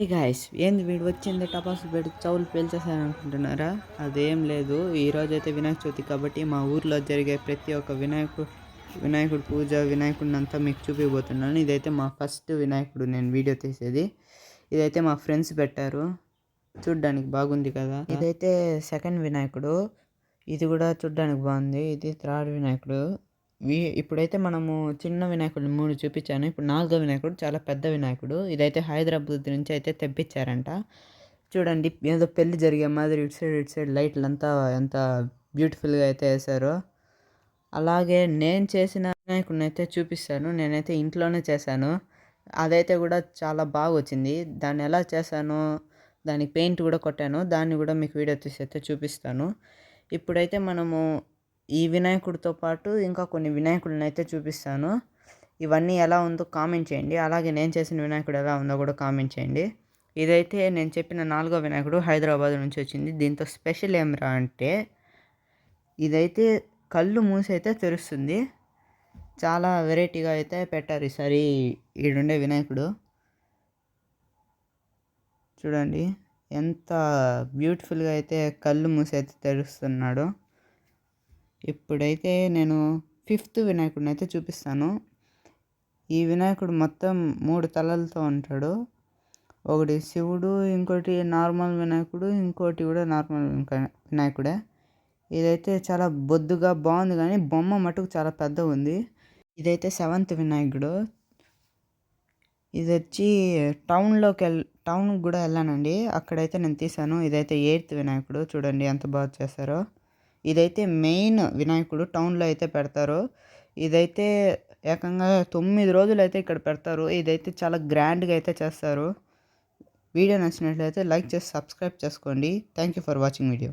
Hey guys, ఏంది వీడు వచ్చింది టపాసులు పెట్టి చెవులు పేల్చేసాను అనుకుంటున్నారా? అదేం లేదు. ఈరోజైతే వినాయక చవితి కాబట్టి మా ఊర్లో జరిగే ప్రతి ఒక్క వినాయకుడు పూజ వినాయకుడిని అంతా మీకు చూపిపోతున్నాను. ఇదైతే మా ఫస్ట్ వినాయకుడు నేను వీడియో తీసేది. ఇదైతే మా ఫ్రెండ్స్ పెట్టారు, చూడ్డానికి బాగుంది కదా. ఇదైతే సెకండ్ వినాయకుడు, ఇది కూడా చూడ్డానికి బాగుంది. ఇది థర్డ్ వినాయకుడు. ఇప్పుడైతే మనము చిన్న వినాయకుడు 3 చూపించాను. ఇప్పుడు 4వ వినాయకుడు చాలా పెద్ద వినాయకుడు. ఇదైతే హైదరాబాద్ నుంచి అయితే తెప్పించారంట. చూడండి, ఏదో పెళ్లి జరిగే మాదిరి ఇటు సైడ్ లైట్లంతా ఎంత బ్యూటిఫుల్గా అయితే వేశారో. అలాగే నేను చేసిన వినాయకుడిని అయితే చూపిస్తాను. నేనైతే ఇంట్లోనే చేశాను. అదైతే కూడా చాలా బాగా వచ్చింది. దాన్ని ఎలా చేశానో, దానికి పెయింట్ కూడా కొట్టాను. దాన్ని కూడా మీకు వీడియో తీసి అయితే చూపిస్తాను. ఇప్పుడైతే మనము ఈ వినాయకుడితో పాటు ఇంకా కొన్ని వినాయకుడిని అయితే చూపిస్తాను. ఇవన్నీ ఎలా ఉందో కామెంట్ చేయండి. అలాగే నేను చేసిన వినాయకుడు ఎలా ఉందో కూడా కామెంట్ చేయండి. ఇదైతే నేను చెప్పిన 4వ వినాయకుడు హైదరాబాద్ నుంచి వచ్చింది. దీంతో స్పెషల్ ఏమిరా అంటే, ఇదైతే కళ్ళు మూసి అయితే తెరుస్తుంది. చాలా వెరైటీగా అయితే పెట్టారు ఈసారి ఈడుండే వినాయకుడు. చూడండి ఎంత బ్యూటిఫుల్గా అయితే కళ్ళు మూసి అయితే తెరుస్తున్నాడు. ఇప్పుడైతే నేను 5th వినాయకుడిని అయితే చూపిస్తాను. ఈ వినాయకుడు మొత్తం 3 తలలతో ఉంటాడు. ఒకటి శివుడు, ఇంకోటి నార్మల్ వినాయకుడు, ఇంకోటి కూడా నార్మల్ వినాయకుడే. ఇదైతే చాలా బొద్దుగా బాగుంది, కానీ బొమ్మ మటుకు చాలా పెద్దగా ఉంది. ఇదైతే 7th వినాయకుడు. ఇది వచ్చి టౌన్ కూడా వెళ్ళానండి, అక్కడైతే నేను తీసాను. ఇదైతే 8th వినాయకుడు. చూడండి ఎంత బాగా చేశారో. ఇదైతే మెయిన్ వినాయకుడు, టౌన్లో అయితే పెడతారు. ఇదైతే ఏకంగా 9 రోజులు అయితే ఇక్కడ పెడతారు. ఇదైతే చాలా గ్రాండ్గా అయితే చేస్తారు. వీడియో నచ్చినట్లయితే లైక్ చేసి సబ్స్క్రైబ్ చేసుకోండి. Thank you for watching video.